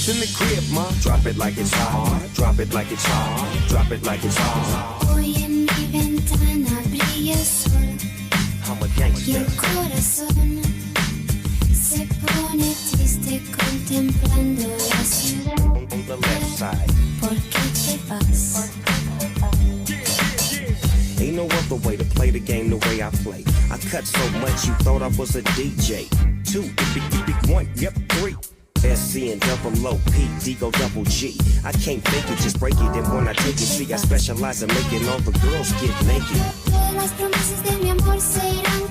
It's in the crib, ma. Drop it like it's hot. Drop it like it's hot. Drop it like it's hot. Hoy en mi ventana brilla el sol I'm a y gangster. el corazón se pone triste contemplando la ciudad. On the left side. ¿Por qué te vas? Ain't no other way to play the game the way I play. I cut so much you thought I was a DJ. 2, 1, yep, 3. SC and double O, P, D go double G. I can't fake it, just break it. And when I take it, see, I specialize in making all the girls get naked. Todas las promesas de mi amor se irán